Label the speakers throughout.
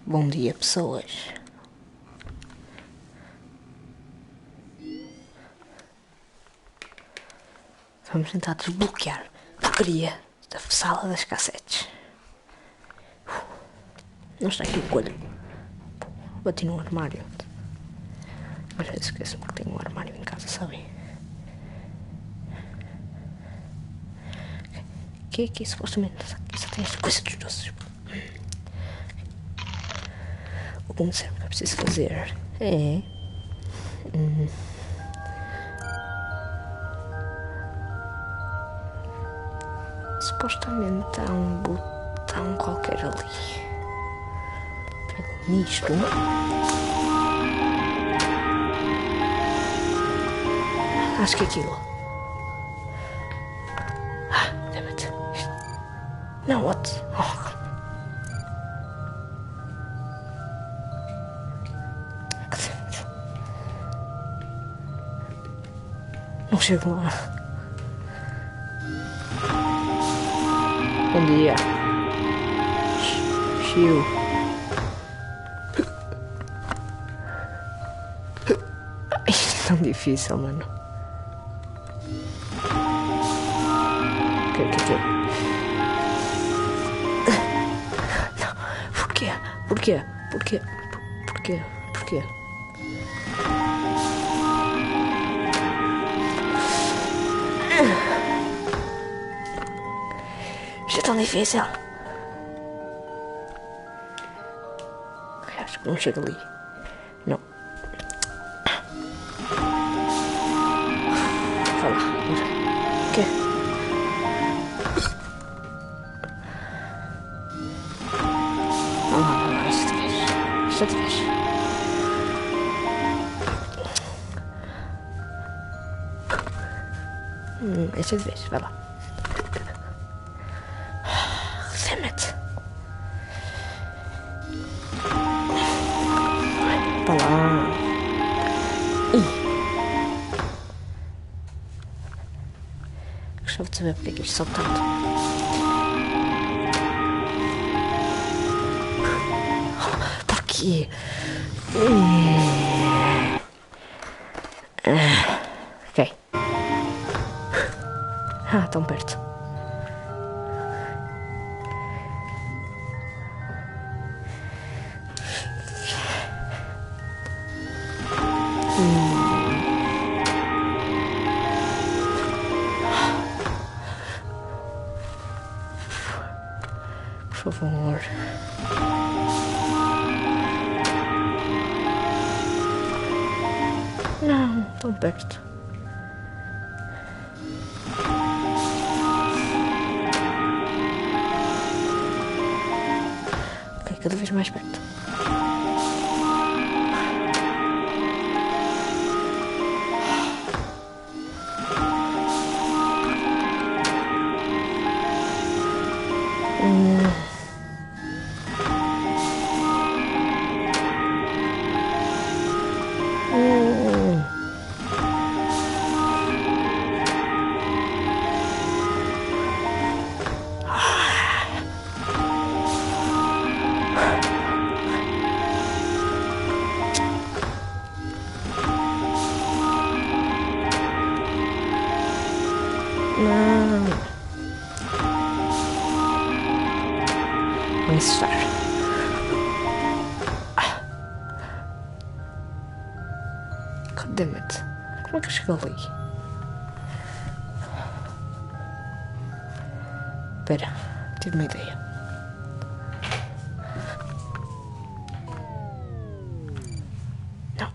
Speaker 1: Bom dia, pessoas. Vamos tentar desbloquear a porcaria da sala das cassetes. Não está aqui o coelho. Bati no armário. Mas eu esqueço-me que tenho um armário em casa, sabem? Que é que supostamente só tem esta coisa dos doces. O que que é preciso fazer é... Supostamente há um botão qualquer ali. Pego nisto. Acho que é aquilo. Damn it. Não, what? Não chego lá. Bom dia. Chiu. Isto é tão difícil, mano. Que? Não. Porquê? Isto é tão difícil. Acho que não chega ali. Não. Vai lá. O quê? Vai lá. Esta vez. Esta vez. Vai lá. Damn it. Vai lá. Gostava de saber porque é que isto só tanto. Porquê? Ok. Tão perto. Por favor. Não, tão perto. Ok, cada vez mais perto. Não. Vou insistir. God damn it. Como é que eu chego ali? Espera, tive uma ideia. Não.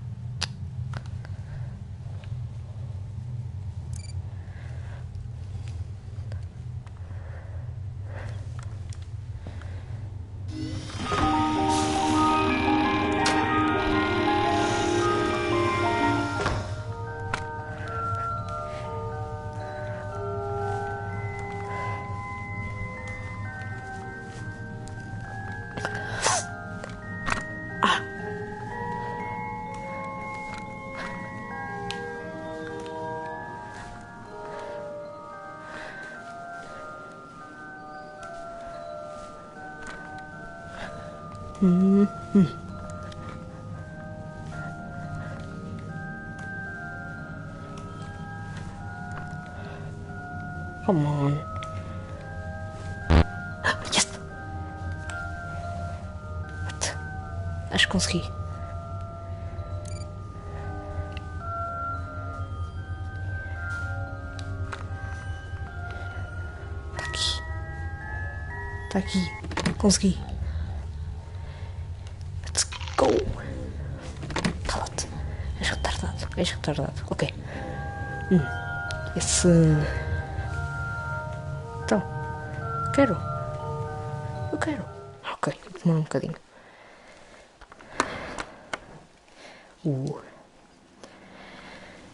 Speaker 1: Come on. Yes! What? Acho que consegui. Tá aqui. Tá aqui. Consegui. Let's go. Cala-te. És retardado. És retardado. Ok. Esse... Então. Quero. Eu quero. Ok. Demora um bocadinho.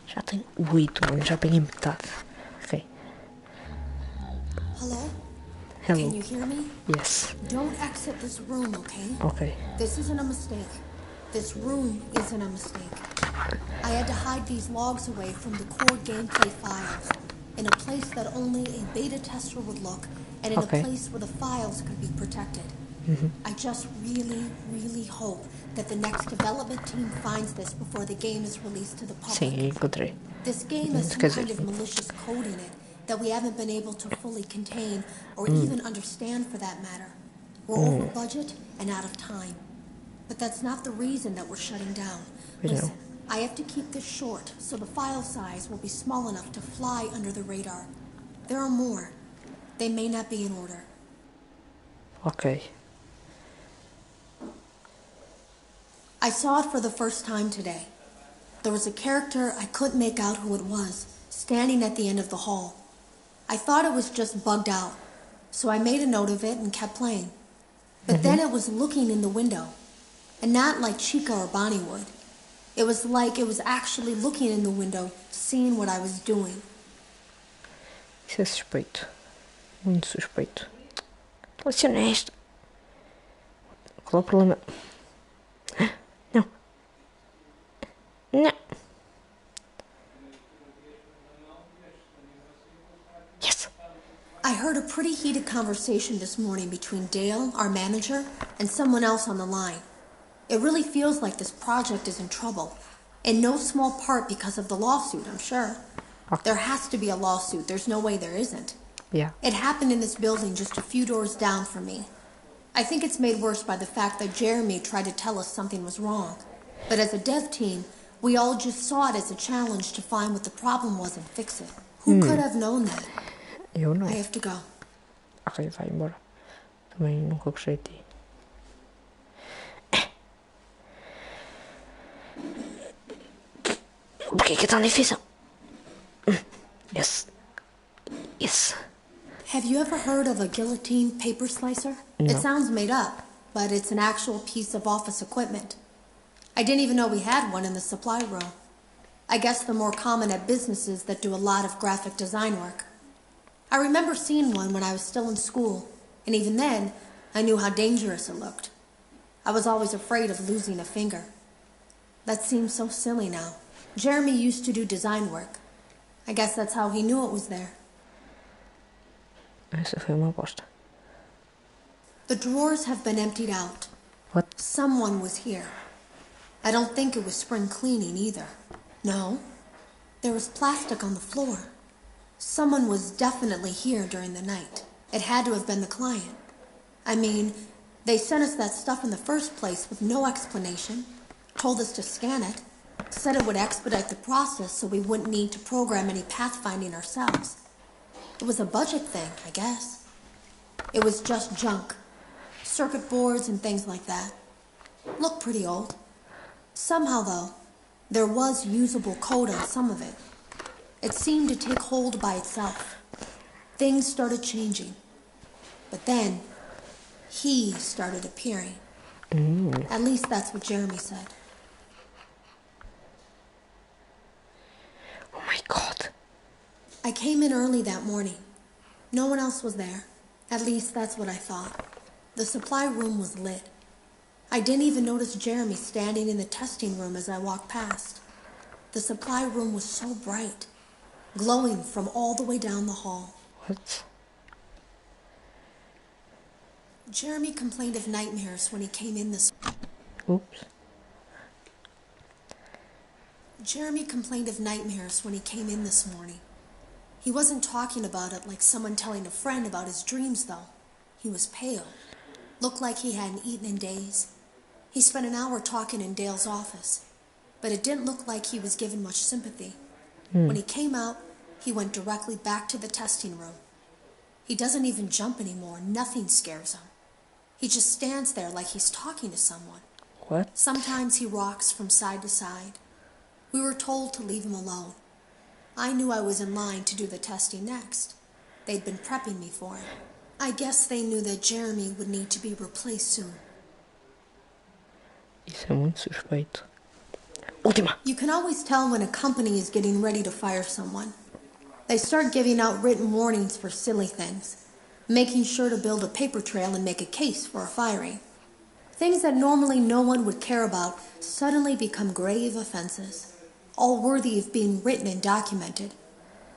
Speaker 1: Já tenho 8, mano. Já peguei metade. Ok.
Speaker 2: Hello?
Speaker 1: Hello.
Speaker 2: Can you hear me?
Speaker 1: Yes.
Speaker 2: Don't exit this room, okay?
Speaker 1: Ok.
Speaker 2: This isn't a mistake. This room isn't a mistake. I had to hide these logs away from the core gameplay files in a place that only a beta tester would look and in a place where the files could be protected. I just really hope that the next development team finds this before the game is released to the public.
Speaker 1: Sim, encontrei.
Speaker 2: This game has some kind of malicious code in it that we haven't been able to fully contain or even understand for that matter. We're over budget and out of time. But that's not the reason that we're shutting down. Listen, I have to keep this short so the file size will be small enough to fly under the radar. There are more. They may not be in order.
Speaker 1: Ok.
Speaker 2: I saw it for the first time today. There was a character I couldn't make out who it was, standing at the end of the hall. I thought it was just bugged out, so I made a note of it and kept playing. But then it was looking in the window, and not like Chica or Bonnie would. It was like it was actually looking in the window, seeing what I was doing.
Speaker 1: Isso é suspeito. Muito suspeito. Vou ser honesto. Qual é o problema? Não. Não. Yes.
Speaker 2: I heard a pretty heated conversation this morning between Dale, our manager, and someone else on the line. It really feels like this project is in trouble. In no small part because of the lawsuit, I'm sure. There has to be a lawsuit. There's no way there isn't.
Speaker 1: Yeah.
Speaker 2: It happened in this building just a few doors down from me. I think it's made worse by the fact that Jeremy tried to tell us something was wrong. But as a dev team, we all just saw it as a challenge to find what the problem was and fix it. Who could have known that?
Speaker 1: Eu não.
Speaker 2: I have to go.
Speaker 1: Ok, vai embora. Também nunca gostei de ti. Por que é tão difícil? Yes. Yes.
Speaker 2: Have you ever heard of a guillotine paper slicer?
Speaker 1: No.
Speaker 2: It sounds made up, but it's an actual piece of office equipment. I didn't even know we had one in the supply room. I guess they're more common at businesses that do a lot of graphic design work. I remember seeing one when I was still in school, and even then, I knew how dangerous it looked. I was always afraid of losing a finger. That seems so silly now. Jeremy used to do design work. I guess that's how he knew it was there.
Speaker 1: Essa foi uma aposta.
Speaker 2: The drawers have been emptied out.
Speaker 1: What?
Speaker 2: Someone was here. I don't think it was spring cleaning either. No. There was plastic on the floor. Someone was definitely here during the night. It had to have been the client. I mean, they sent us that stuff in the first place with no explanation, told us to scan it, said it would expedite the process so we wouldn't need to program any pathfinding ourselves. It was a budget thing, I guess. It was just junk. Circuit boards and things like that. Looked pretty old. Somehow, though, there was usable code on some of it. It seemed to take hold by itself. Things started changing. But then, he started appearing. At least that's what Jeremy said.
Speaker 1: Oh my god.
Speaker 2: I came in early that morning. No one else was there. At least that's what I thought. The supply room was lit. I didn't even notice Jeremy standing in the testing room as I walked past. The supply room was so bright, glowing from all the way down the hall.
Speaker 1: What?
Speaker 2: Jeremy complained of nightmares when he came in this...
Speaker 1: Oops.
Speaker 2: Jeremy complained of nightmares when he came in this morning. He wasn't talking about it like someone telling a friend about his dreams, though. He was pale. Looked like he hadn't eaten in days. He spent an hour talking in Dale's office, but it didn't look like he was given much sympathy. When he came out, he went directly back to the testing room. He doesn't even jump anymore. Nothing scares him. He just stands there like he's talking to someone.
Speaker 1: What?
Speaker 2: Sometimes he rocks from side to side. We were told to leave him alone. I knew I was in line to do the testing next. They'd been prepping me for it. I guess they knew that Jeremy would need to be replaced soon.
Speaker 1: Isso é muito suspeito. Última!
Speaker 2: You can always tell when a company is getting ready to fire someone. They start giving out written warnings for silly things, making sure to build a paper trail and make a case for a firing. Things that normally no one would care about suddenly become grave offenses, all worthy of being written and documented.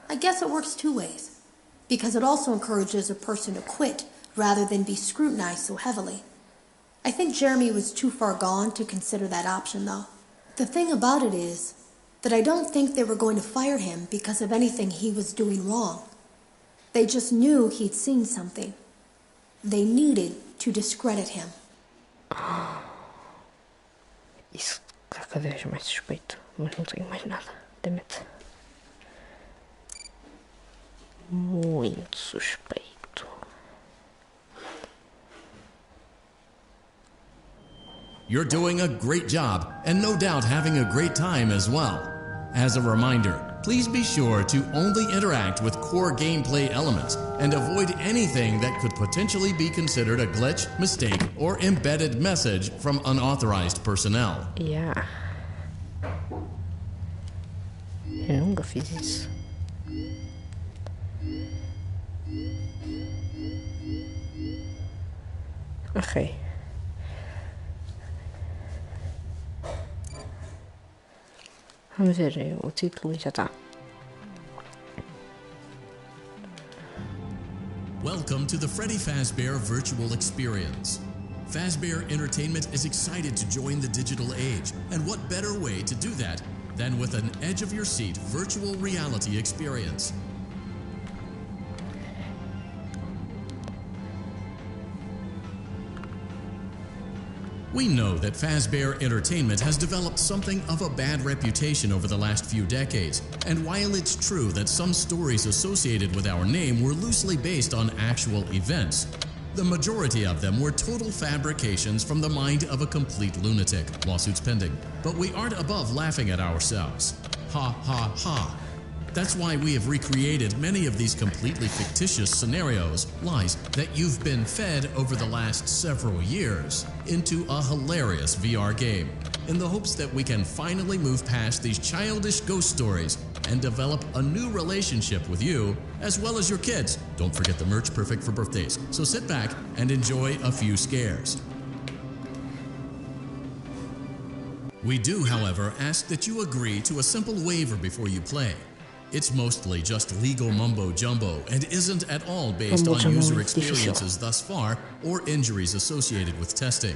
Speaker 2: I guess it works two ways, because it also encourages a person to quit rather than be scrutinized so heavily. I think Jeremy was too far gone to consider that option, though. The thing about it is that I don't think they were going to fire him because of anything he was doing wrong. They just knew he'd seen something. They needed to discredit him.
Speaker 1: Isso está cada vez mais suspeito, mas não tenho mais nada. Damn-it. Muito suspeito.
Speaker 3: You're doing a great job, and no doubt having a great time as well. As a reminder, please be sure to only interact with core gameplay elements and avoid anything that could potentially be considered a glitch, mistake, or embedded message from unauthorized personnel.
Speaker 1: Yeah. Eu nunca fiz isso. Ok. Vamos ver o título e já está.
Speaker 3: Welcome to the Freddy Fazbear Virtual Experience. Fazbear Entertainment is excited to join the digital age, and what better way to do that than with an edge-of-your-seat virtual reality experience? We know that Fazbear Entertainment has developed something of a bad reputation over the last few decades, and while it's true that some stories associated with our name were loosely based on actual events, the majority of them were total fabrications from the mind of a complete lunatic, lawsuits pending. But we aren't above laughing at ourselves. Ha ha ha. That's why we have recreated many of these completely fictitious scenarios, lies, that you've been fed over the last several years into a hilarious VR game, in the hopes that we can finally move past these childish ghost stories and develop a new relationship with you, as well as your kids. Don't forget the merch, perfect for birthdays. So sit back and enjoy a few scares. We do, however, ask that you agree to a simple waiver before you play. It's mostly just legal mumbo-jumbo and isn't at all based on user experiences thus far or injuries associated with testing.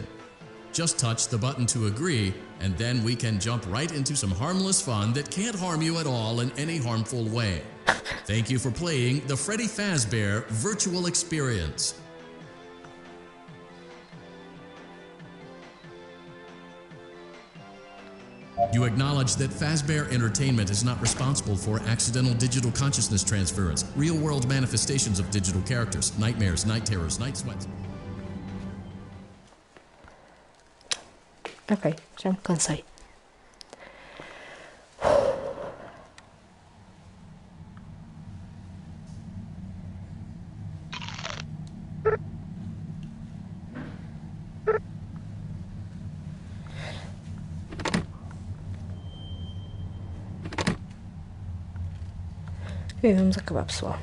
Speaker 3: Just touch the button to agree, and then we can jump right into some harmless fun that can't harm you at all in any harmful way. Thank you for playing the Freddy Fazbear Virtual Experience. You acknowledge that Fazbear Entertainment is not responsible for accidental digital consciousness transference, real-world manifestations of digital characters, nightmares, night terrors, night sweats.
Speaker 1: Ok, já me cansei. Ok, vamos acabar, pessoal.